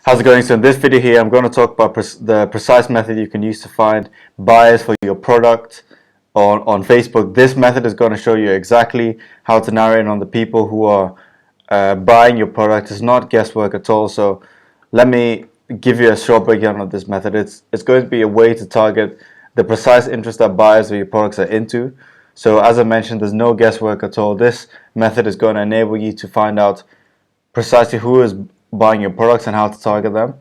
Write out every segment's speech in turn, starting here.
How's it going? So in this video here, I'm going to talk about the precise method you can use to find buyers for your product on Facebook. This method is going to show you exactly how to narrow in on the people who are buying your product. It's not guesswork at all. So let me give you a short breakdown of this method. It's going to be a way to target the precise interest that buyers of your products are into. So as I mentioned, there's no guesswork at all. This method is going to enable you to find out precisely who is buying your products and how to target them,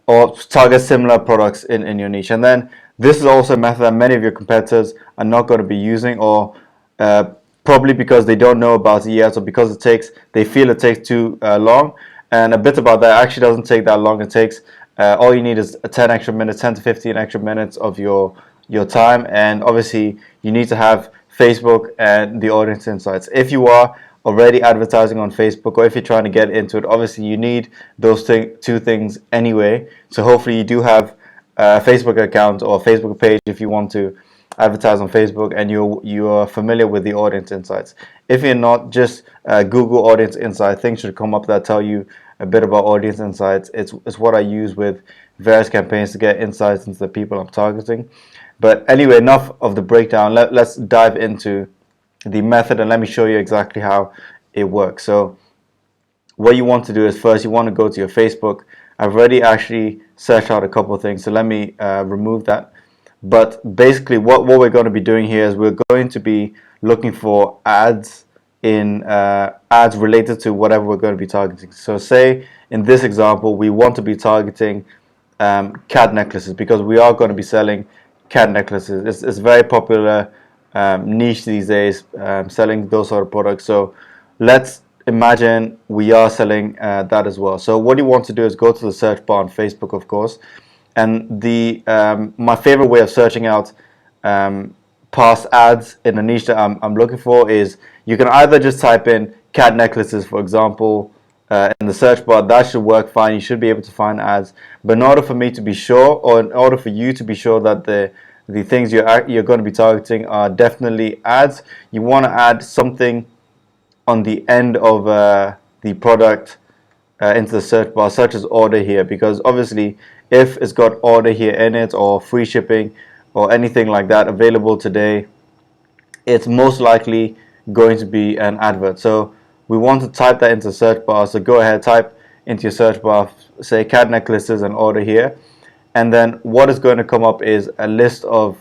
or target similar products in your niche. And then this is also a method that many of your competitors are not going to be using, or probably because they don't know about it yet, or because they feel it takes too long. And a bit about that, actually doesn't take that long. It takes all you need is 10 extra minutes, 10 to 15 extra minutes of your time. And obviously you need to have Facebook and the audience insights. If you are already advertising on Facebook, or if you're trying to get into it, obviously you need those two things anyway. So hopefully you do have a Facebook account or a Facebook page if you want to advertise on Facebook, and you are familiar with the audience insights. If you're not, just Google audience insights. Things should come up that tell you a bit about audience insights. It's what I use with various campaigns to get insights into the people I'm targeting. But anyway, enough of the breakdown. Let's dive into the method, and let me show you exactly how it works. So what you want to do is, first you want to go to your Facebook. I've already actually searched out a couple of things, so let me remove that. But basically what we're going to be doing here is we're going to be looking for ads related to whatever we're going to be targeting. So say in this example we want to be targeting cat necklaces, because we are going to be selling cat necklaces. It's very popular niche these days, selling those sort of products. So let's imagine we are selling that as well. So what you want to do is go to the search bar on Facebook, of course, and my favorite way of searching out past ads in a niche that I'm looking for is, you can either just type in cat necklaces, for example, in the search bar. That should work fine. You should be able to find ads. But in order for me to be sure, or in order for you to be sure that the things you're going to be targeting are definitely ads, you want to add something on the end of the product into the search bar, such as order here, because obviously if it's got order here in it, or free shipping, or anything like that available today, it's most likely going to be an advert. So we want to type that into the search bar. So go ahead, type into your search bar, say cat necklaces and order here, and then what is going to come up is a list of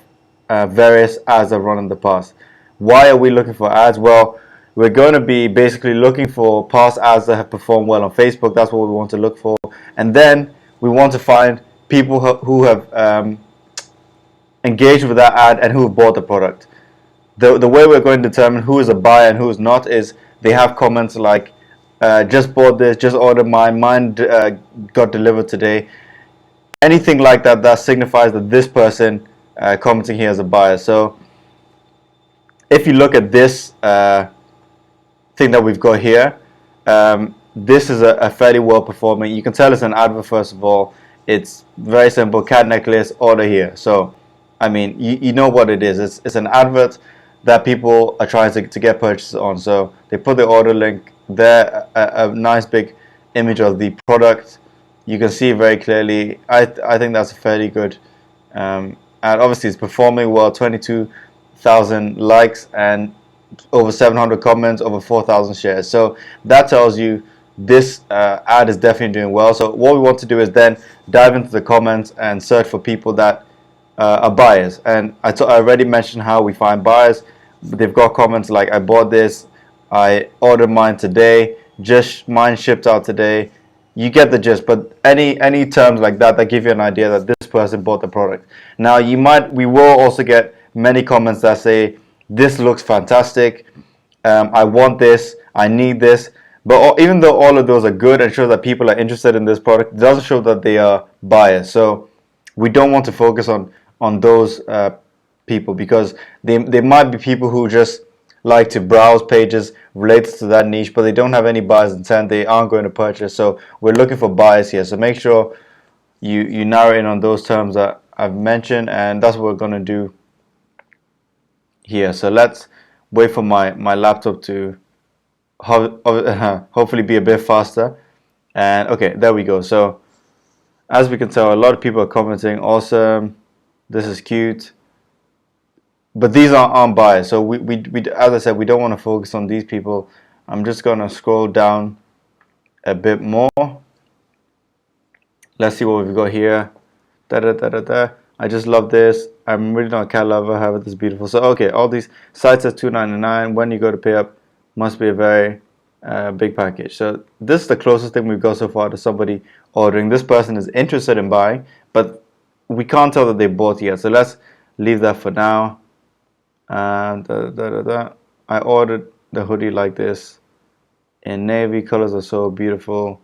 various ads I've run in the past. Why are we looking for ads? Well, we're going to be basically looking for past ads that have performed well on Facebook. That's what we want to look for. And then we want to find people who have engaged with that ad and who have bought the product. The way we're going to determine who is a buyer and who is not is they have comments like, just bought this, just ordered mine got delivered today. Anything like that, that signifies that this person commenting here is a buyer. So if you look at this thing that we've got here, this is a fairly well performing. You can tell it's an advert. First of all, it's very simple: cat necklace, order here. So I mean, you know what it is. It's an advert that people are trying to get purchases on. So they put the order link there, a nice big image of the product. You can see very clearly. I think that's fairly good, and obviously it's performing well. 22,000 likes and over 700 comments, over 4,000 shares. So that tells you this ad is definitely doing well. So what we want to do is then dive into the comments and search for people that are buyers. And I already mentioned how we find buyers. They've got comments like, I bought this, I ordered mine today, just mine shipped out today. You get the gist. But any terms like that give you an idea that this person bought the product. Now we will also get many comments that say, this looks fantastic, I want this, I need this. But even though all of those are good and show that people are interested in this product, it doesn't show that they are buyers. So we don't want to focus on those people, because they might be people who just like to browse pages related to that niche, but they don't have any buyer's intent. They aren't going to purchase. So we're looking for buyers here. So make sure you narrow in on those terms that I've mentioned, and that's what we're going to do here. So let's wait for my laptop to hopefully be a bit faster. And okay, there we go. So as we can tell, a lot of people are commenting, awesome, this is cute. But these aren't biased. So we as I said, we don't want to focus on these people. I'm just gonna scroll down a bit more. Let's see what we've got here. Da, da, da, da, da. I just love this. I'm really not a cat lover. However, this is beautiful. So okay, all these sites are $2.99. When you go to pay up, must be a very big package. So this is the closest thing we've got so far to somebody ordering. This person is interested in buying, but we can't tell that they bought yet. So let's leave that for now. And da, da, da, da. I ordered the hoodie like this in navy. Colors are so beautiful.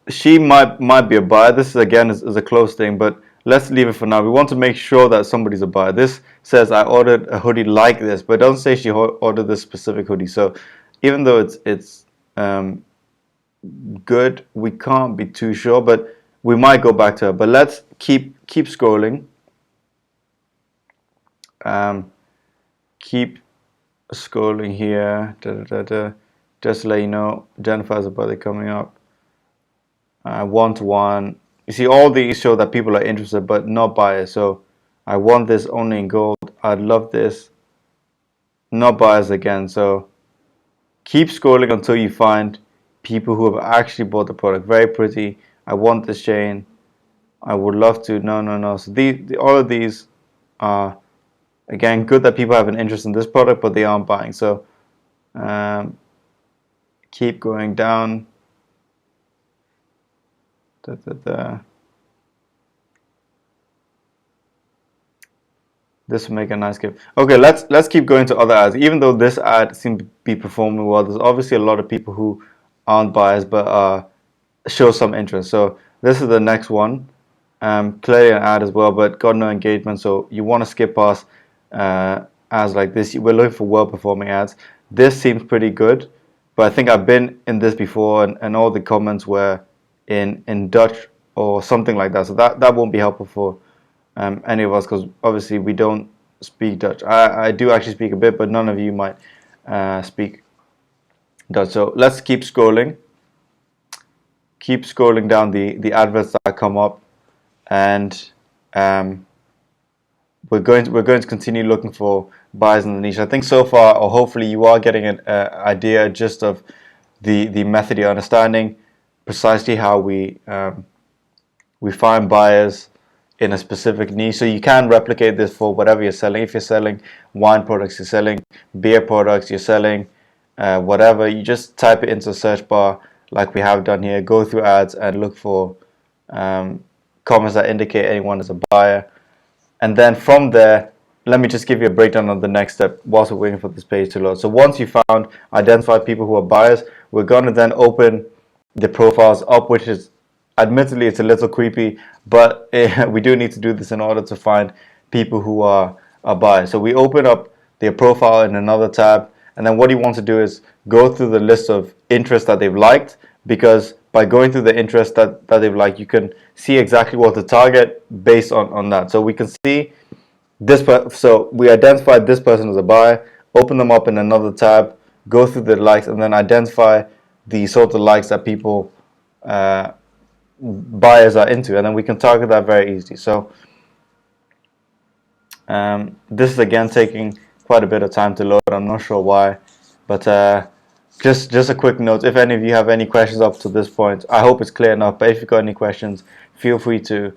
She might be a buyer. This again is a close thing, but let's leave it for now. We want to make sure that somebody's a buyer. This says I ordered a hoodie like this, but it doesn't say she ordered this specific hoodie. So even though it's good, we can't be too sure, but we might go back to her. But let's keep scrolling. Keep scrolling here. Da, da, da, da. Just to let you know, Jennifer has a birthday coming up. 1-to-1. You see, all these show that people are interested but not buyers. So I want this only in gold. I'd love this. Not buyers again. So keep scrolling until you find people who have actually bought the product. Very pretty. I want this chain. I would love to. No, no, no. So all of these are, again, good that people have an interest in this product, but they aren't buying. So keep going down. Da, da, da. This will make a nice gift. Okay, let's keep going to other ads. Even though this ad seems to be performing well, there's obviously a lot of people who aren't buyers but show some interest. So this is the next one. Clearly an ad as well, but got no engagement. So you want to skip past ads like this. We're looking for well-performing ads. This seems pretty good, but I think I've been in this before, and all the comments were in Dutch or something like that. So that won't be helpful for any of us, because obviously we don't speak Dutch. I do actually speak a bit, but none of you might speak Dutch. So let's keep scrolling. Keep scrolling down the adverts that come up, and we're going to continue looking for buyers in the niche. I think so far, or hopefully, you are getting an idea just of the method. You're understanding precisely how we find buyers in a specific niche. So you can replicate this for whatever you're selling. If you're selling wine products, you're selling beer products, you're selling whatever, you just type it into the search bar like we have done here. Go through ads and look for comments that indicate anyone is a buyer. And then from there, let me just give you a breakdown on the next step whilst we're waiting for this page to load. So once you found, identified people who are buyers, we're going to then open the profiles up, which is, admittedly, it's a little creepy, but we do need to do this in order to find people who are buyers. So we open up their profile in another tab, and then what you want to do is go through the list of interests that they've liked, because by going through the interests that they've liked, you can see exactly what to target based on that. So we can see this, so we identified this person as a buyer, open them up in another tab, go through the likes, and then identify the sort of likes that people buyers are into, and then we can target that very easily. So this is again taking quite a bit of time to load. I'm not sure why, but just a quick note, if any of you have any questions up to this point, I hope it's clear enough, but if you've got any questions, feel free to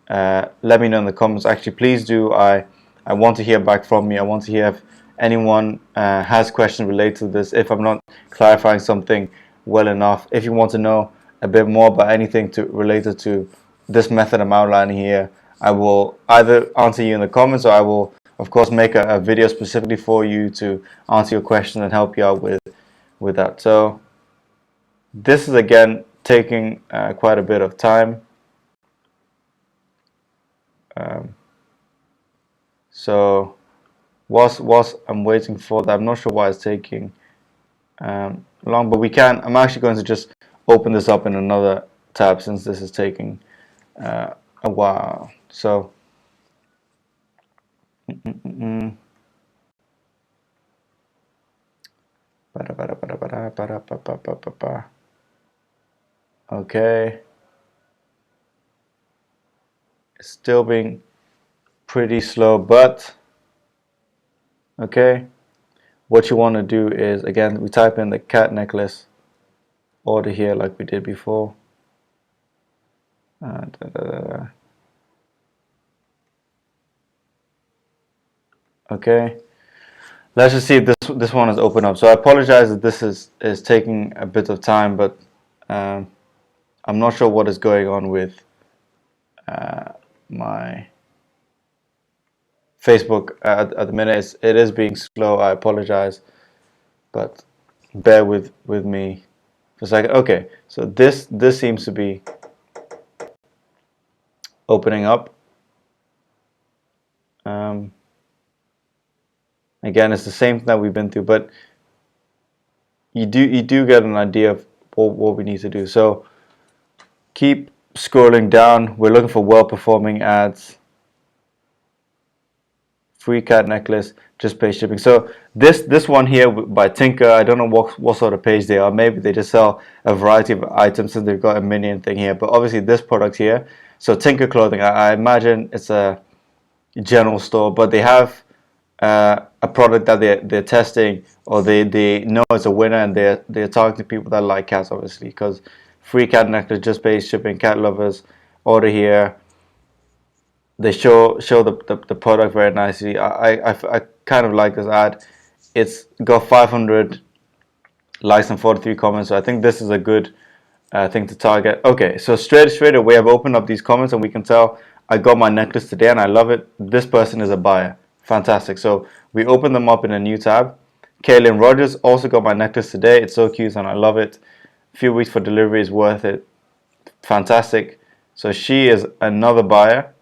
let me know in the comments. Actually, please do. I want to hear back from you. I want to hear if anyone has questions related to this, if I'm not clarifying something well enough. If you want to know a bit more about anything related to this method I'm outlining here, I will either answer you in the comments, or I will, of course, make a video specifically for you to answer your question and help you out with that. So this is again taking quite a bit of time. So whilst I'm waiting for that, I'm not sure why it's taking long, but I'm actually going to just open this up in another tab, since this is taking a while. So Okay, it's still being pretty slow, but okay. What you want to do is, again, we type in the cat necklace order here like we did before. Da, da, da. Okay, let's just see if this one is open up. So I apologize that this is taking a bit of time, but um, I'm not sure what is going on with my Facebook at the minute. It is being slow. I apologize, but bear with me for a second. Okay, so this seems to be opening up. Um, Again, it's the same thing that we've been through, but you do get an idea of what we need to do. So keep scrolling down. We're looking for well-performing ads. Free cat necklace, just pay shipping. So this one here by Tinker, I don't know what sort of page they are. Maybe they just sell a variety of items since they've got a minion thing here. But obviously this product here, so Tinker Clothing, I imagine it's a general store, but they have a product that they're testing, or they know it's a winner, and they're targeting people that like cats, obviously, because free cat necklace, just pay shipping, cat lovers, order here. They show the product very nicely. I kind of like this ad. It's got 500 likes and 43 comments, so I think this is a good thing to target. Okay, so straight away I've opened up these comments and we can tell I got my necklace today and I love it. This person is a buyer. Fantastic. So we open them up in a new tab. Kaylin Rogers also got my necklace today. It's so cute and I love it. A few weeks for delivery is worth it. Fantastic. So she is another buyer.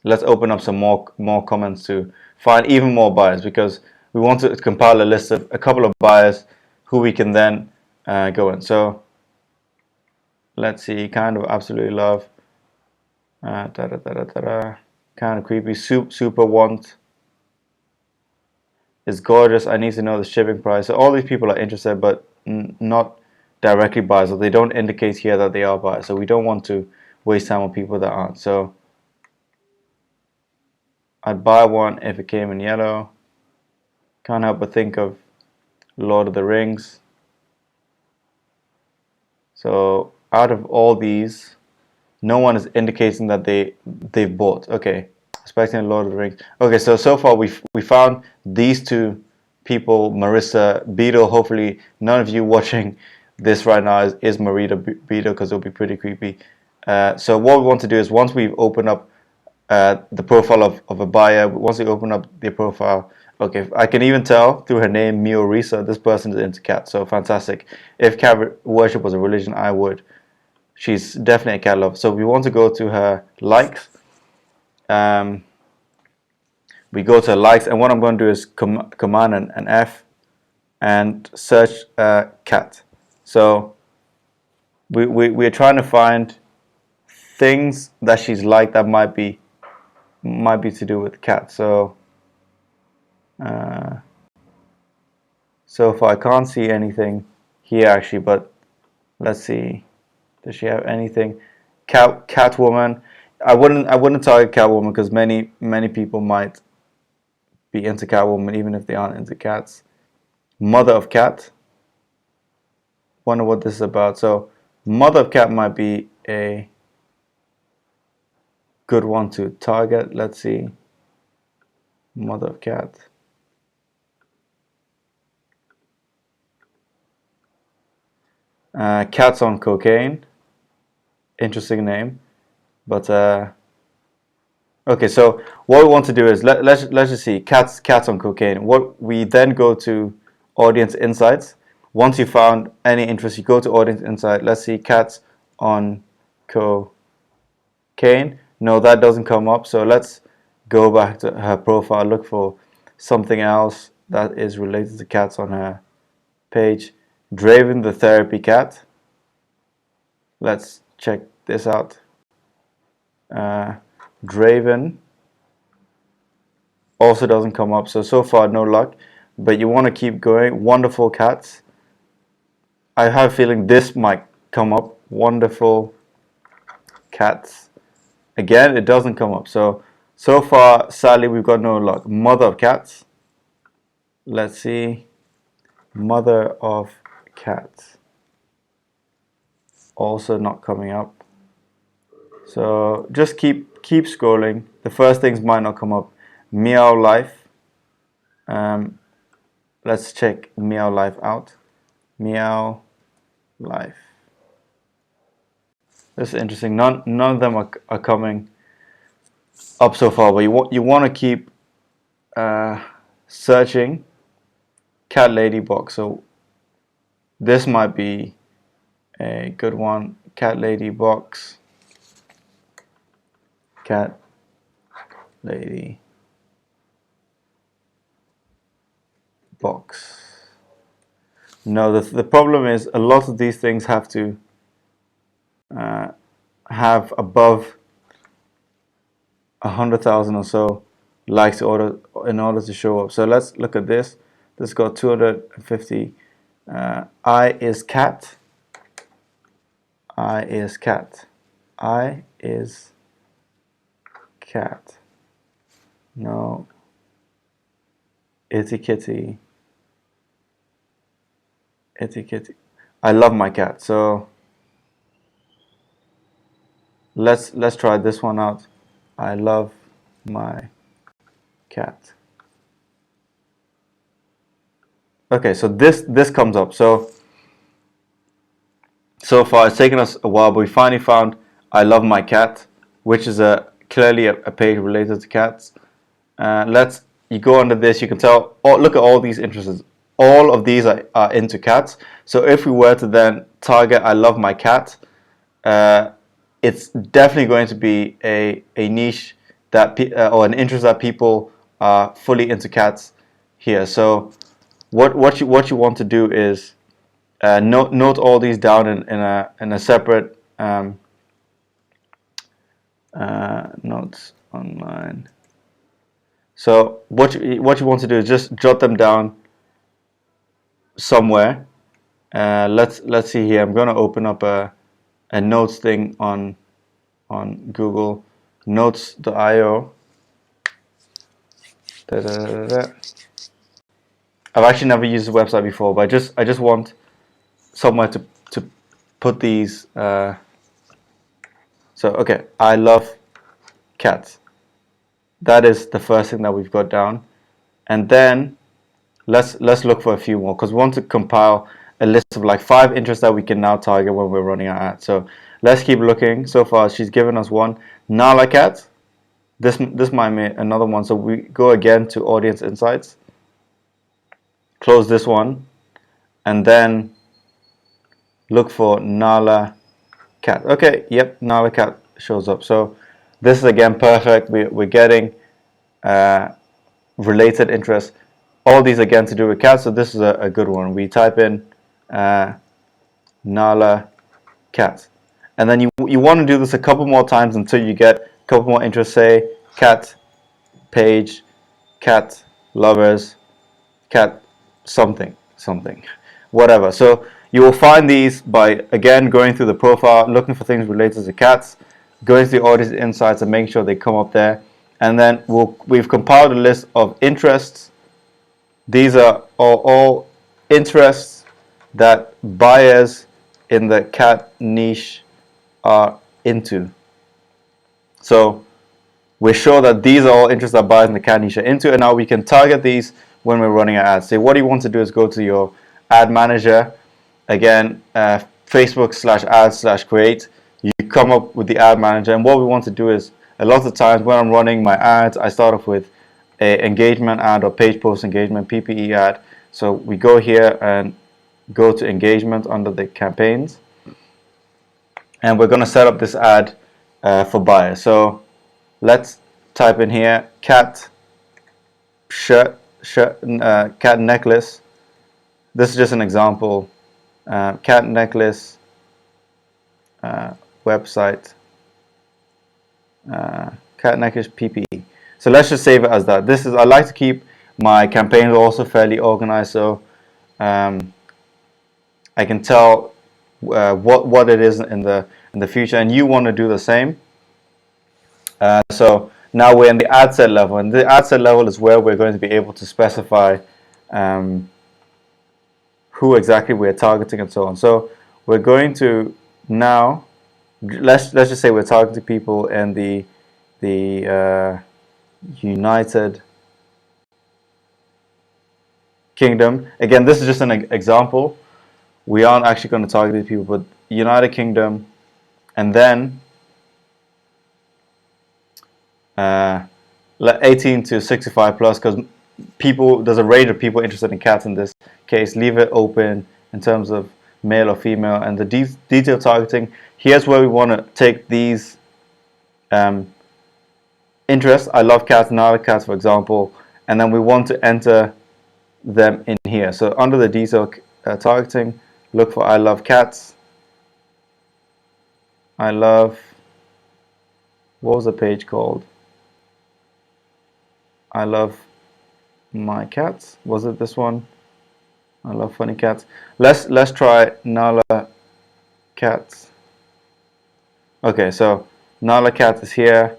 Let's open up some more comments to find even more buyers, because we want to compile a list of a couple of buyers who we can then go in. So let's see, kind of absolutely love, kind of creepy, super want is gorgeous. I need to know the shipping price. So all these people are interested, but not directly buyers, or they don't indicate here that they are buyers. So we don't want to waste time on people that aren't. So I'd buy one if it came in yellow. Can't help but think of Lord of the Rings. So out of all these, no one is indicating that they've bought. Okay, especially in Lord of the Rings. Okay, so far we found these two people, Marissa Beadle. Hopefully none of you watching this right now is Marita Beadle, because it'll be pretty creepy. So what we want to do is, once we've opened up the profile of a buyer, once we open up their profile, okay, I can even tell through her name, Mio Risa, this person is into cats. So fantastic. If cat worship was a religion, I would. She's definitely a cat lover. So we want to go to her likes. We go to her likes, and what I'm going to do is command an F and search cat. So we're trying to find things that she's liked that might be to do with cats. So so far I can't see anything here actually, but let's see. Does she have anything? Catwoman. I wouldn't target Catwoman, because many people might be into Catwoman even if they aren't into cats. Mother of Cat. Wonder what this is about. So Mother of Cat might be a good one to target. Let's see. Mother of Cat. Cats on Cocaine. Interesting name. But okay, so what we want to do is let's just see cats on cocaine. What we then go to audience insights. Once you found any interest, you go to audience insight. Let's see cats on cocaine. No, that doesn't come up. So let's go back to her profile, look for something else that is related to cats on her page. Draven the therapy cat. Let's check this out. Draven also doesn't come up. So far no luck, but you want to keep going. Wonderful cats. I have a feeling this might come up. Wonderful cats. Again, it doesn't come up. So far, sadly, we've got no luck. Mother of cats. Let's see. Mother of cats. Also not coming up. So just keep scrolling. The first things might not come up. Meow Life. Let's check Meow Life out. Meow Life. This is interesting. None of them are coming up so far, but you want to keep searching. Cat Lady box. So this might be a good one. Cat Lady box. Cat Lady box. No, the problem is a lot of these things have to have above 100,000 or so likes in order to show up. So let's look at this. This got 250. I is cat. I is cat. I is cat. No. Itty kitty. Itty kitty. I love my cat. So let's try this one out. I love my cat. Okay, so this comes up. So far it's taken us a while, but we finally found I love my cat, which is clearly a page related to cats. You go under this, you can tell. Oh, look at all these interests. All of these are into cats. So if we were to then target I love my cat, it's definitely going to be a niche that or an interest that people are fully into cats here. So what you want to do is note all these down in a separate notes online. So what you want to do is just jot them down somewhere. Let's see here. I'm going to open up a notes thing on Google Notes.io. I've actually never used the website before, but I just want somewhere to put these. So okay, I love cats. That is the first thing that we've got down, and then let's look for a few more because we want to compile a list of like 5 interests that we can now target when we're running our ads. So let's keep looking. So far, she's given us one. Nala cat. This might be another one. So we go again to audience insights. Close this one, and then look for Nala cat. Okay, yep, Nala cat shows up. So this is again perfect. We're getting related interests. All these again to do with cats. So this is a good one. We type in Nala cat, and then you want to do this a couple more times until you get a couple more interests. Say cat page, cat lovers, cat something, whatever. So you will find these by again going through the profile, looking for things related to cats, going to the audience insights and making sure they come up there. And then we've compiled a list of interests. These are all interests that buyers in the cat niche are into. So we're sure that these are all interests that buyers in the cat niche are into, and now we can target these when we're running our ads. So what you want to do is go to your ad manager, again, Facebook/ads/create. You come up with the ad manager, and what we want to do is, a lot of times when I'm running my ads, I start off with a engagement ad or page post engagement, PPE ad. So we go here and go to engagement under the campaigns, and we're going to set up this ad for buyers. So let's type in here cat shirt, cat necklace. This is just an example. Cat necklace website. Cat necklace PPE. So let's just save it as that. This is, I like to keep my campaigns also fairly organized, so I can tell what it is in the future, and you want to do the same. So now we're in the ad set level, and the ad set level is where we're going to be able to specify who exactly we're targeting and so on. So we're going to now, let's just say we're targeting people in the United Kingdom. Again, this is just an example. We aren't actually going to target these people, but United Kingdom, and then 18 to 65 plus, because there's a range of people interested in cats in this case. Leave it open in terms of male or female, and the detailed targeting. Here's where we want to take these interests. I love cats, Nala cats, for example, and then we want to enter them in here. So under the detail targeting, look for I love cats. I love, what was the page called? I love my cats. Was it this one? I love funny cats. Let's try Nala cats. Okay, so Nala cat is here.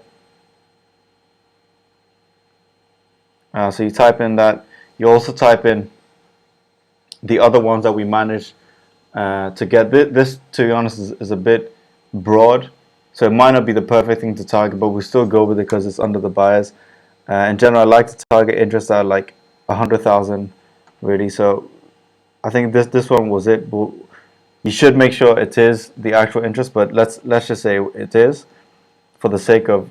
So you type in that. You also type in the other ones that we managed to get. This, to be honest, is a bit broad, so it might not be the perfect thing to target, but we still go with it because it's under the bias. In general, I like to target interests at like 100,000, really. So I think this one was it. But you should make sure it is the actual interest, but let's just say it is, for the sake of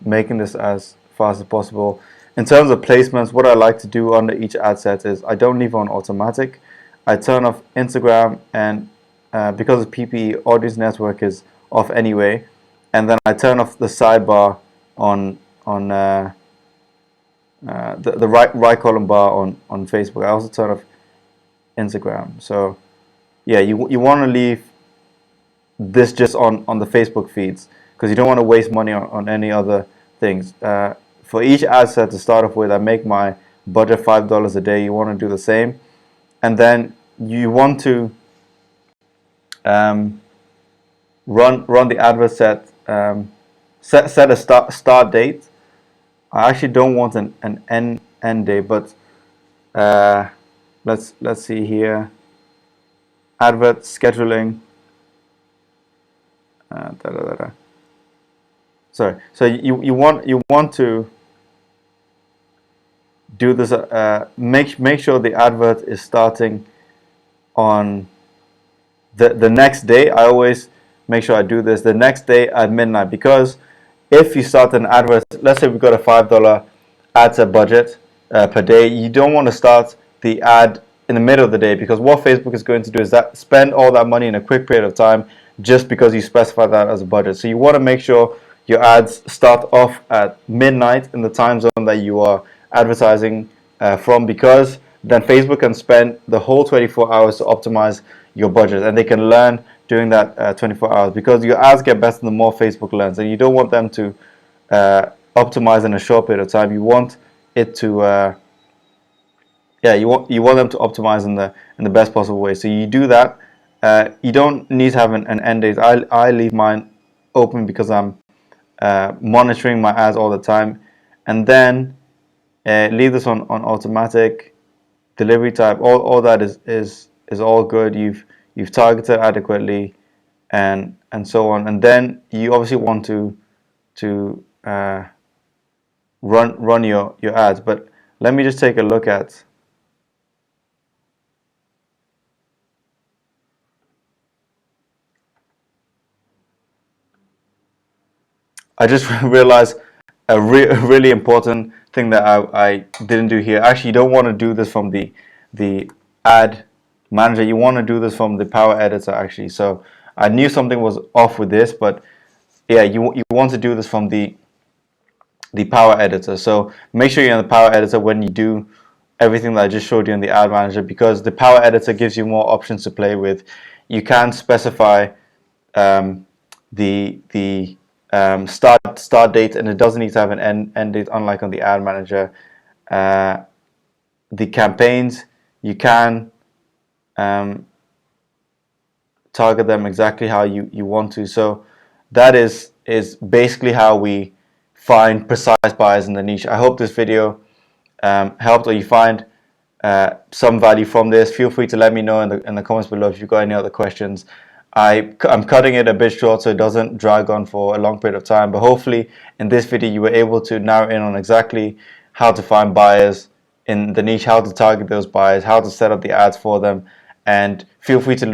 making this as fast as possible. In terms of placements, what I like to do under each ad set is I don't leave on automatic. I turn off Instagram, and because of PPE, audience network is off anyway, and then I turn off the sidebar on the right column bar on Facebook. I also turn off Instagram. So yeah, you want to leave this just on the Facebook feeds, because you don't want to waste money on any other things. For each ad set to start off with, I make my budget $5 a day. You want to do the same, and then you want to run the advert set. Set a start date. I actually don't want an end date, but let's see here. Advert scheduling. Sorry. So you want to do this. Make sure the advert is starting on the next day. I always make sure I do this the next day at midnight, because if you start an advert, let's say we've got a $5 ad set budget per day, you don't want to start the ad in the middle of the day, because what Facebook is going to do is that spend all that money in a quick period of time just because you specify that as a budget. So you want to make sure your ads start off at midnight in the time zone that you are advertising from, because then Facebook can spend the whole 24 hours to optimize your budget, and they can learn during that 24 hours, because your ads get better the more Facebook learns, and you don't want them to optimize in a short period of time. You want it to you want them to optimize in the best possible way. So you do that. You don't need to have an end date. I leave mine open because I'm monitoring my ads all the time, and then leave this on automatic. Delivery type, all that is all good. You've targeted adequately, and so on. And then you obviously want to run your ads. But let me just take a look at. I just realized a really important thing that I didn't do here. Actually, you don't want to do this from the ad manager. You want to do this from the Power Editor, actually. So I knew something was off with this, but yeah, you want to do this from the Power Editor. So make sure you're in the Power Editor when you do everything that I just showed you in the ad manager, because the Power Editor gives you more options to play with. You can specify the start date, and it doesn't need to have an end date, unlike on the ad manager. The campaigns, you can target them exactly how you want to. So that is basically how we find precise buyers in the niche. I hope this video helped, or you find some value from this. Feel free to let me know in the comments below if you've got any other questions. I'm cutting it a bit short so it doesn't drag on for a long period of time, but hopefully in this video you were able to narrow in on exactly how to find buyers in the niche, how to target those buyers, how to set up the ads for them. And feel free to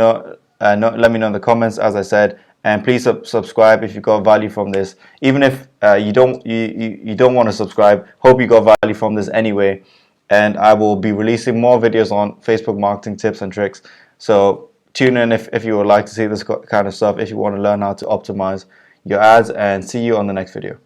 let me know in the comments, as I said, and please subscribe if you got value from this. Even if you don't want to subscribe, hope you got value from this anyway. And I will be releasing more videos on Facebook marketing tips and tricks. So tune in if you would like to see this kind of stuff, if you want to learn how to optimize your ads, and see you on the next video.